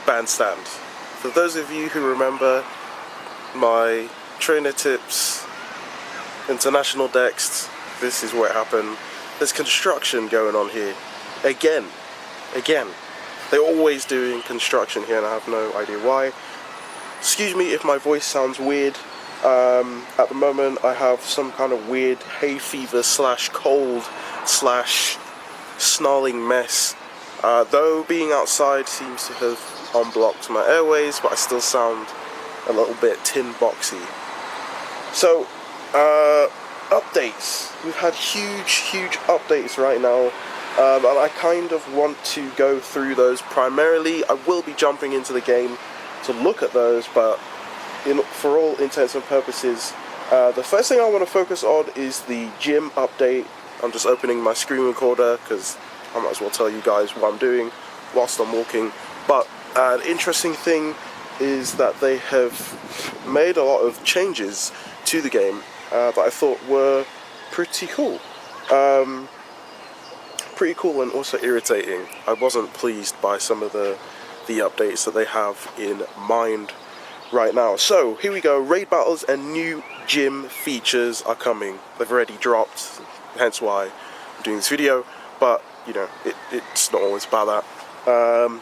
bandstand. For those of you who remember my trainer tips, international decks, this is where it happened. There's construction going on here. Again. They're always doing construction here and I have no idea why. Excuse me if my voice sounds weird. At the moment I have some kind of weird hay fever slash cold slash snarling mess. Though being outside seems to have unblocked my airways, but I still sound a little bit tin boxy. So, updates. We've had huge updates right now, and I kind of want to go through those primarily. I will be jumping into the game to look at those, but for all intents and purposes, the first thing I want to focus on is the gym update. I'm just opening my screen recorder because I might as well tell you guys what I'm doing whilst I'm walking. But an interesting thing is that they have made a lot of changes to the game that I thought were pretty cool. Pretty cool and also irritating. I wasn't pleased by some of the updates that they have in mind right now. So here we go. Raid battles and new gym features are coming. They've already dropped, hence why I'm doing this video. But you know, it's not always about that.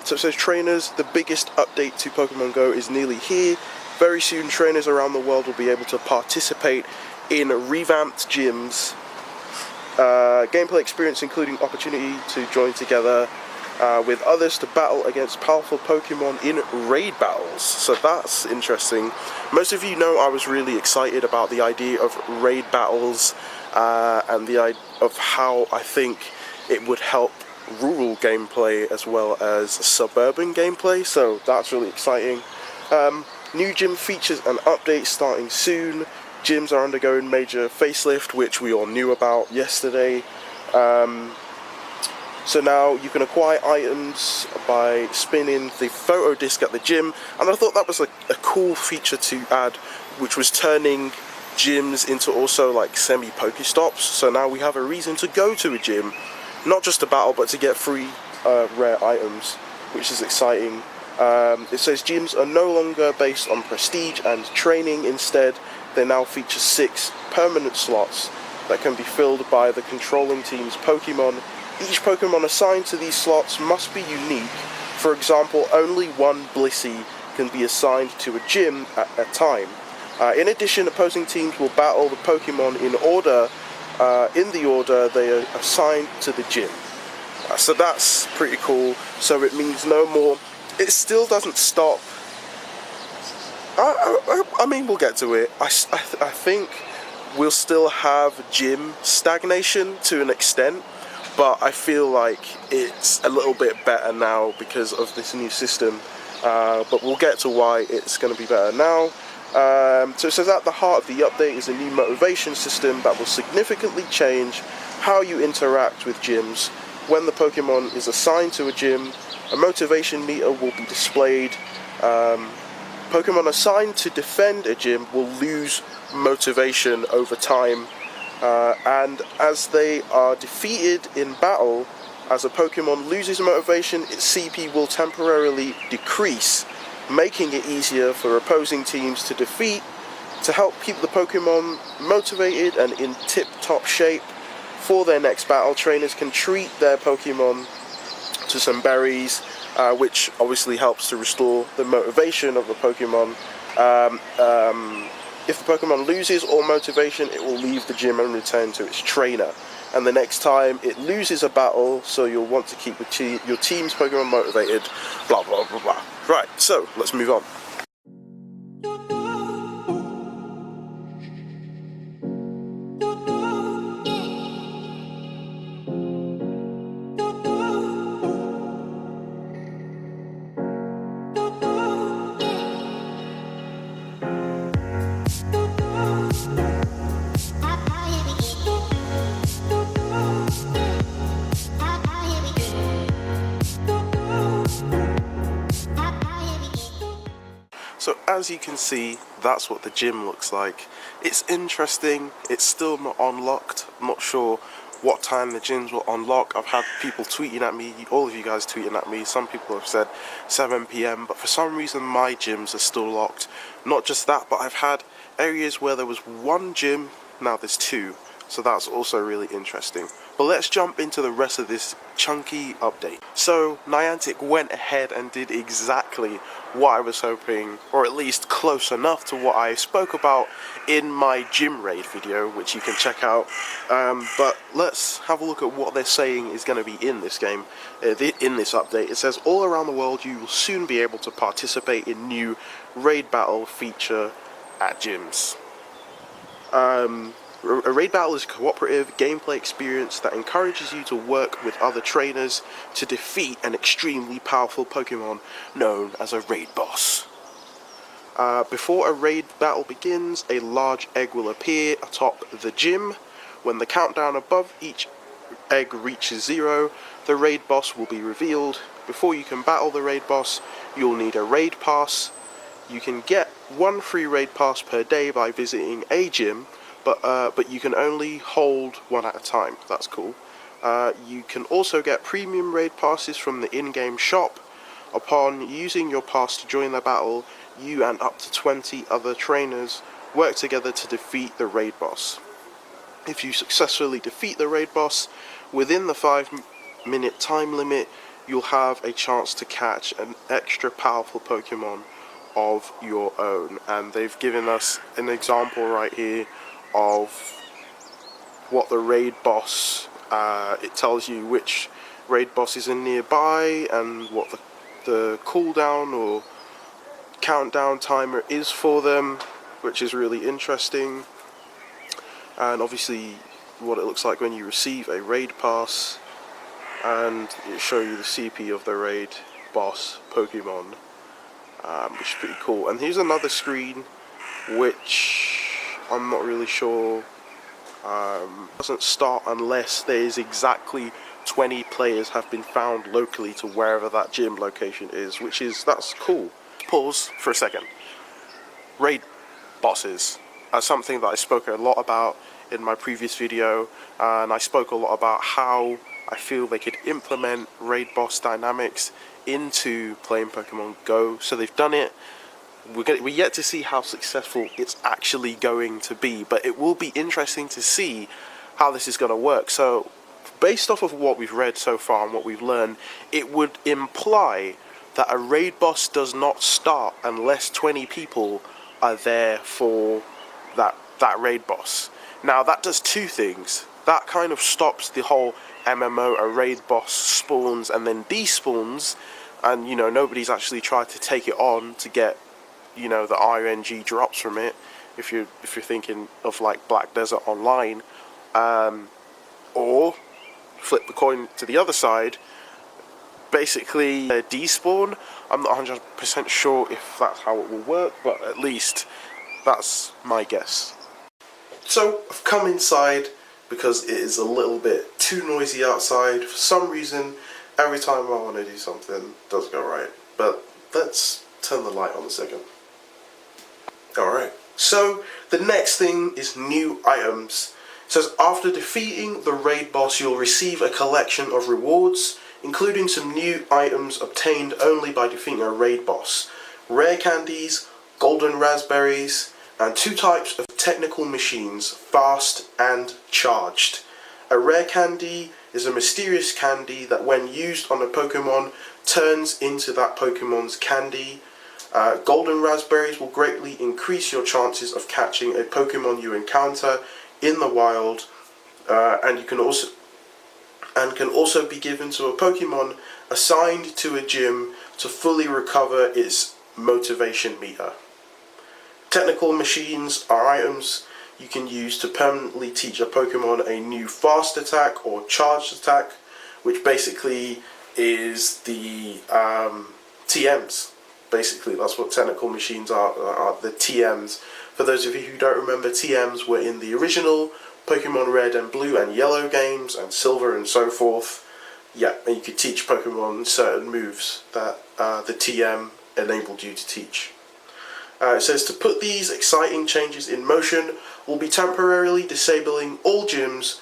So it says trainers, the biggest update to Pokemon Go is nearly here. Very soon trainers around the world will be able to participate in revamped gyms. Gameplay experience including opportunity to join together with others to battle against powerful Pokemon in raid battles. So that's interesting. Most of you know I was really excited about the idea of raid battles and the idea of how I think it would help rural gameplay as well as suburban gameplay, so that's really exciting. New gym features and updates starting soon. Gyms are undergoing major facelift, which we all knew about yesterday. So now you can acquire items by spinning the photo disc at the gym, and I thought that was a cool feature to add, which was turning gyms into also like semi-Pokestops. So now we have a reason to go to a gym, not just to battle, but to get free rare items, which is exciting. It says gyms are no longer based on prestige and training. Instead, they now feature 6 permanent slots that can be filled by the controlling team's Pokemon. Each Pokemon assigned to these slots must be unique. For example, only one Blissey can be assigned to a gym at a time. In addition, opposing teams will battle the Pokemon in the order they are assigned to the gym. So that's pretty cool. So it means no more. It still doesn't stop. I mean, we'll get to it. I think we'll still have gym stagnation to an extent, but I feel like it's a little bit better now because of this new system. But we'll get to why it's going to be better now. So it says at the heart of the update is a new motivation system that will significantly change how you interact with gyms. When the Pokemon is assigned to a gym, a motivation meter will be displayed. Pokemon assigned to defend a gym will lose motivation over time, and as they are defeated in battle, as a Pokemon loses motivation, its CP will temporarily decrease, making it easier for opposing teams to defeat. To help keep the Pokemon motivated and in tip-top shape for their next battle, trainers can treat their Pokemon to some berries, which obviously helps to restore the motivation of the Pokemon. If the Pokemon loses all motivation, it will leave the gym and return to its trainer. And the next time it loses a battle, so you'll want to keep your team's Pokemon motivated, blah blah blah blah. Right, so let's move on. So as you can see, that's what the gym looks like. It's interesting, it's still not unlocked. I'm not sure what time the gyms will unlock. I've had people tweeting at me, all of you guys tweeting at me. Some people have said 7 p.m, but for some reason my gyms are still locked. Not just that, but I've had areas where there was one gym, now there's two. So that's also really interesting. But let's jump into the rest of this chunky update. So Niantic went ahead and did exactly what I was hoping, or at least close enough to what I spoke about in my gym raid video, which you can check out. But let's have a look at what they're saying is going to be in this game, in this update. It says, all around the world you will soon be able to participate in new raid battle feature at gyms. A raid battle is a cooperative gameplay experience that encourages you to work with other trainers to defeat an extremely powerful Pokemon known as a raid boss. Before a raid battle begins, a large egg will appear atop the gym. When the countdown above each egg reaches 0, the raid boss will be revealed. Before you can battle the raid boss, you'll need a raid pass. You can get one free raid pass per day by visiting a gym, but you can only hold one at a time. That's cool. You can also get premium raid passes from the in-game shop. Upon using your pass to join the battle, you and up to 20 other trainers work together to defeat the raid boss. If you successfully defeat the raid boss within the 5-minute time limit, you'll have a chance to catch an extra powerful Pokemon of your own. And they've given us an example right here of what the raid boss, it tells you which raid bosses are nearby and what the cooldown or countdown timer is for them, which is really interesting. And obviously what it looks like when you receive a raid pass, and it shows you the CP of the raid boss Pokemon, which is pretty cool. And here's another screen which I'm not really sure, doesn't start unless there is exactly 20 players have been found locally to wherever that gym location is, that's cool. Pause for a second. Raid bosses are something that I spoke a lot about in my previous video, and I spoke a lot about how I feel they could implement raid boss dynamics into playing Pokemon Go. So they've done it. We're yet to see how successful it's actually going to be, but it will be interesting to see how this is going to work. So based off of what we've read so far and what we've learned, it would imply that a raid boss does not start unless 20 people are there for that raid boss. Now that does two things. That kind of stops the whole MMO, a raid boss spawns and then despawns, and nobody's actually tried to take it on to get the RNG drops from it, if you're thinking of like Black Desert Online, or flip the coin to the other side, basically despawn. I'm not 100% sure if that's how it will work, but at least that's my guess. So I've come inside because it is a little bit too noisy outside. For some reason, every time I want to do something, it doesn't go right. But let's turn the light on a second. Alright, so the next thing is new items. It says, after defeating the raid boss, you'll receive a collection of rewards, including some new items obtained only by defeating a raid boss. Rare candies, golden raspberries, and 2 types of technical machines, fast and charged. A rare candy is a mysterious candy that when used on a Pokemon turns into that Pokemon's candy. Golden raspberries will greatly increase your chances of catching a Pokemon you encounter in the wild, and can also be given to a Pokemon assigned to a gym to fully recover its motivation meter. Technical machines are items you can use to permanently teach a Pokemon a new fast attack or charged attack, which basically is the TMs. Basically, that's what technical machines are the TMs. For those of you who don't remember, TMs were in the original Pokemon Red and Blue and Yellow games, and Silver and so forth. Yeah, and you could teach Pokemon certain moves that the TM enabled you to teach. It says, to put these exciting changes in motion, we'll be temporarily disabling all gyms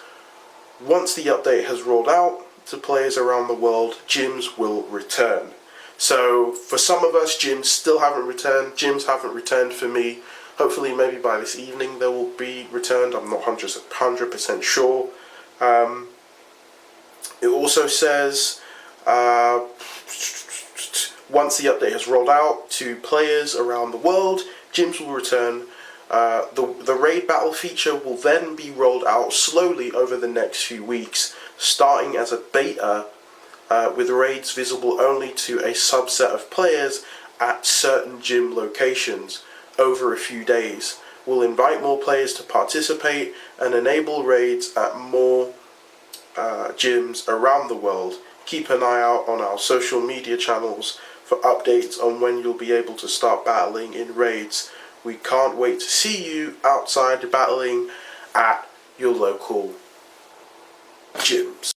once the update has rolled out to players around the world, gyms will return. So for some of us, gyms still haven't returned. Gyms haven't returned for me. Hopefully maybe by this evening they will be returned. I'm not 100% sure. It also says once the update has rolled out to players around the world, gyms will return. The raid battle feature will then be rolled out slowly over the next few weeks, starting as a beta with raids visible only to a subset of players at certain gym locations over a few days. We'll invite more players to participate and enable raids at more gyms around the world. Keep an eye out on our social media channels for updates on when you'll be able to start battling in raids. We can't wait to see you outside battling at your local gyms.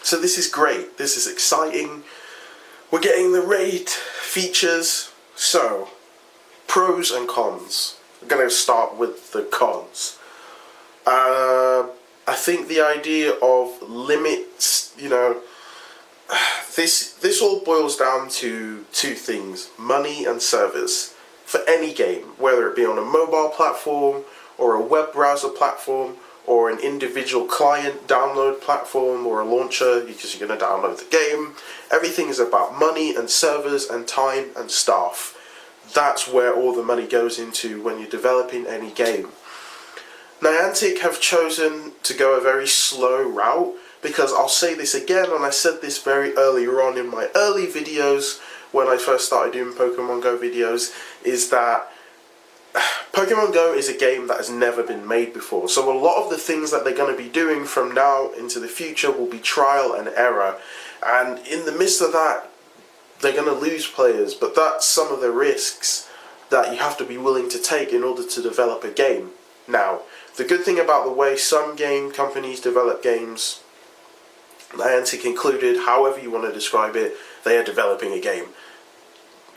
So this is great, this is exciting. We're getting the raid features. So, pros and cons. I'm going to start with the cons. I think the idea of limits, this all boils down to two things: money and servers. For any game, whether it be on a mobile platform or a web browser platform or an individual client download platform or a launcher, because you're going to download the game, everything is about money and servers and time and staff. That's where all the money goes into when you're developing any game. Niantic have chosen to go a very slow route, because I'll say this again, and I said this very earlier on in my early videos when I first started doing Pokemon Go videos, is that Pokemon Go is a game that has never been made before. So a lot of the things that they're going to be doing from now into the future will be trial and error. And in the midst of that, they're going to lose players. But that's some of the risks that you have to be willing to take in order to develop a game. Now, the good thing about the way some game companies develop games, Niantic included, however you want to describe it, they are developing a game.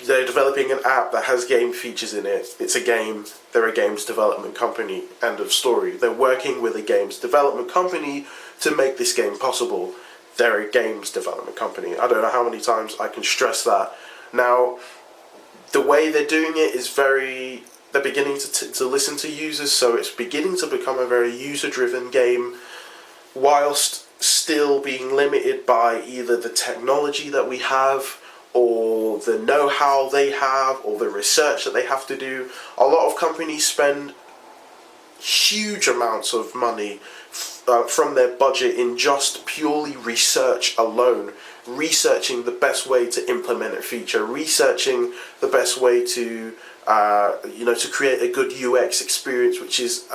They're developing an app that has game features in it. It's a game. They're a games development company. End of story. They're working with a games development company to make this game possible. They're a games development company. I don't know how many times I can stress that. Now, the way they're doing it is they're beginning to listen to users, so it's beginning to become a very user-driven game, whilst still being limited by either the technology that we have, or the know-how they have, or the research that they have to do. A lot of companies spend huge amounts of money from their budget in just purely research alone, researching the best way to implement a feature, researching the best way to to create a good UX experience, which is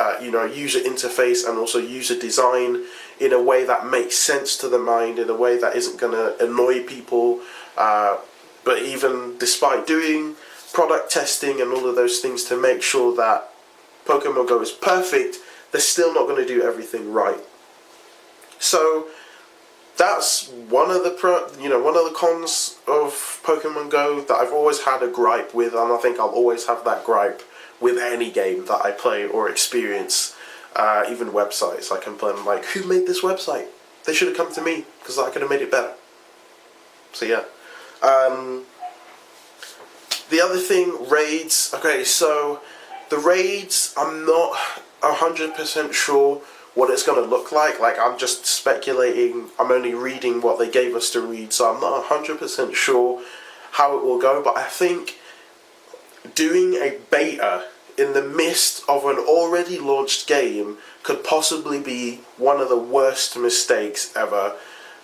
user interface and also user design in a way that makes sense to the mind, in a way that isn't going to annoy people. But even despite doing product testing and all of those things to make sure that Pokemon Go is perfect, they're still not going to do everything right. So that's one of the cons of Pokemon Go that I've always had a gripe with, and I think I'll always have that gripe with any game that I play or experience. Even websites, I complain like, who made this website? They should have come to me, because I could have made it better. So yeah. The other thing, raids. Okay, so the raids, I'm not 100% sure what it's going to look like. Like, I'm just speculating. I'm only reading what they gave us to read, so I'm not 100% sure how it will go. But I think doing a beta in the midst of an already launched game could possibly be one of the worst mistakes ever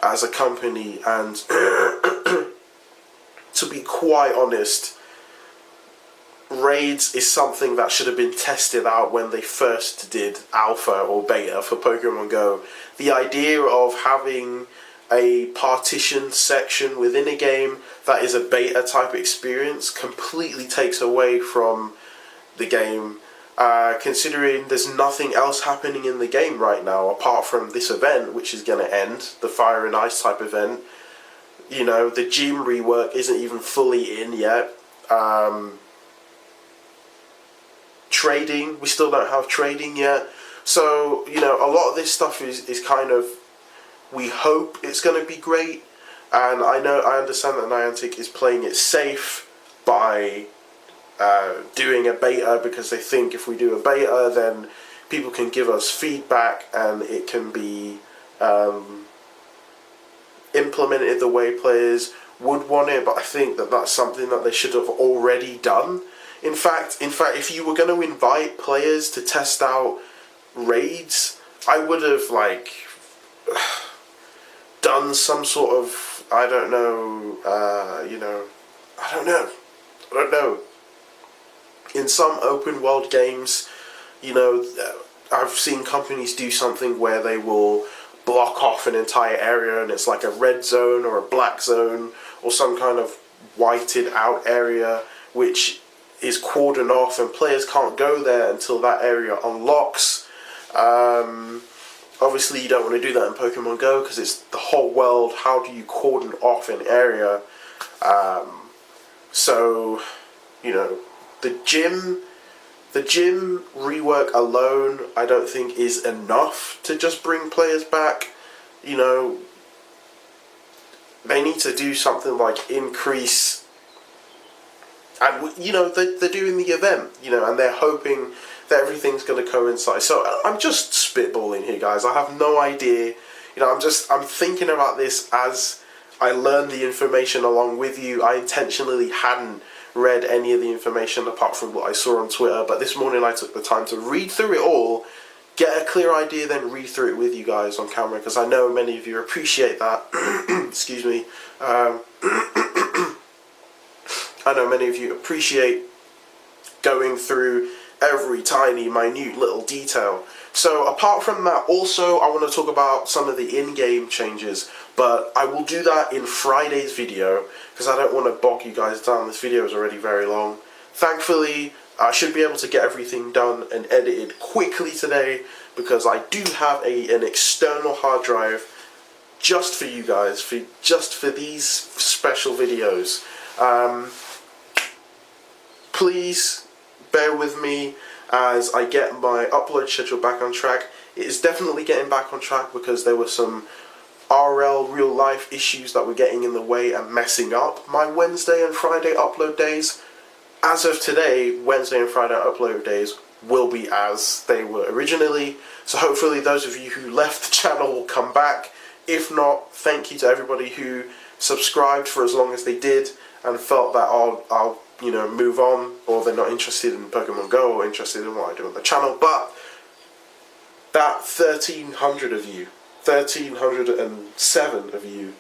as a company. And to be quite honest, raids is something that should have been tested out when they first did alpha or beta for Pokemon Go. The idea of having a partitioned section within a game that is a beta type experience completely takes away from the game, considering there's nothing else happening in the game right now apart from this event, which is going to end, the Fire and Ice type event. The gym rework isn't even fully in yet. Trading, we still don't have trading yet. So, a lot of this stuff is kind of We hope it's going to be great, and I understand that Niantic is playing it safe by doing a beta, because they think if we do a beta then people can give us feedback and it can be implemented the way players would want it. But I think that that's something that they should have already done. In fact, if you were going to invite players to test out raids, I would have done some sort of, I don't know, in some open world games, I've seen companies do something where they will block off an entire area and it's like a red zone or a black zone or some kind of whited out area which is cordoned off, and players can't go there until that area unlocks. Obviously you don't want to do that in Pokemon Go because it's the whole world. How do you cordon off an area? So, the gym rework alone I don't think is enough to just bring players back. They need to do something like increase, and they're doing the event, and they're hoping that everything's going to coincide. So I'm just spitballing here, guys. I have no idea. I'm thinking about this as I learn the information along with you. I intentionally hadn't read any of the information apart from what I saw on Twitter, but this morning I took the time to read through it all, get a clear idea, then read through it with you guys on camera, because I know many of you appreciate that. Excuse me. I know many of you appreciate going through every tiny, minute little detail. So apart from that, also I want to talk about some of the in-game changes, but I will do that in Friday's video because I don't want to bog you guys down. This video is already very long. Thankfully, I should be able to get everything done and edited quickly today because I do have an external hard drive just for you guys, just for these special videos. Please bear with me as I get my upload schedule back on track. It is definitely getting back on track because there were some real life issues that were getting in the way and messing up my Wednesday and Friday upload days. As of today, Wednesday and Friday upload days will be as they were originally, so hopefully those of you who left the channel will come back. If not, thank you to everybody who subscribed for as long as they did and felt that I'll move on, or they're not interested in Pokemon Go or interested in what I do on the channel. But that 1,300 of you, 1,307 of you,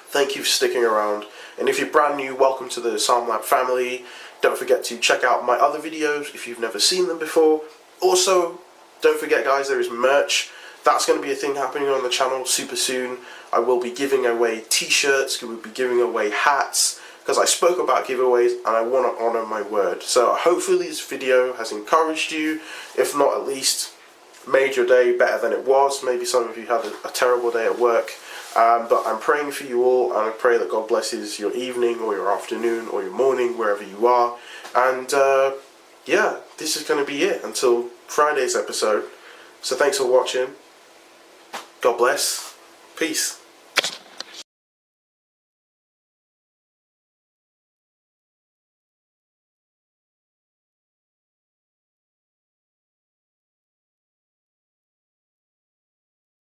thank you for sticking around. And if you're brand new, welcome to the SalmLab family. Don't forget to check out my other videos if you've never seen them before. Also, don't forget guys, there is merch. That's going to be a thing happening on the channel super soon. I will be giving away t-shirts, we will be giving away hats, because I spoke about giveaways and I want to honour my word. So hopefully this video has encouraged you, if not at least made your day better than it was. Maybe some of you had a terrible day at work. But I'm praying for you all, and I pray that God blesses your evening or your afternoon or your morning, wherever you are. And yeah, this is going to be it until Friday's episode. So thanks for watching. God bless. Peace.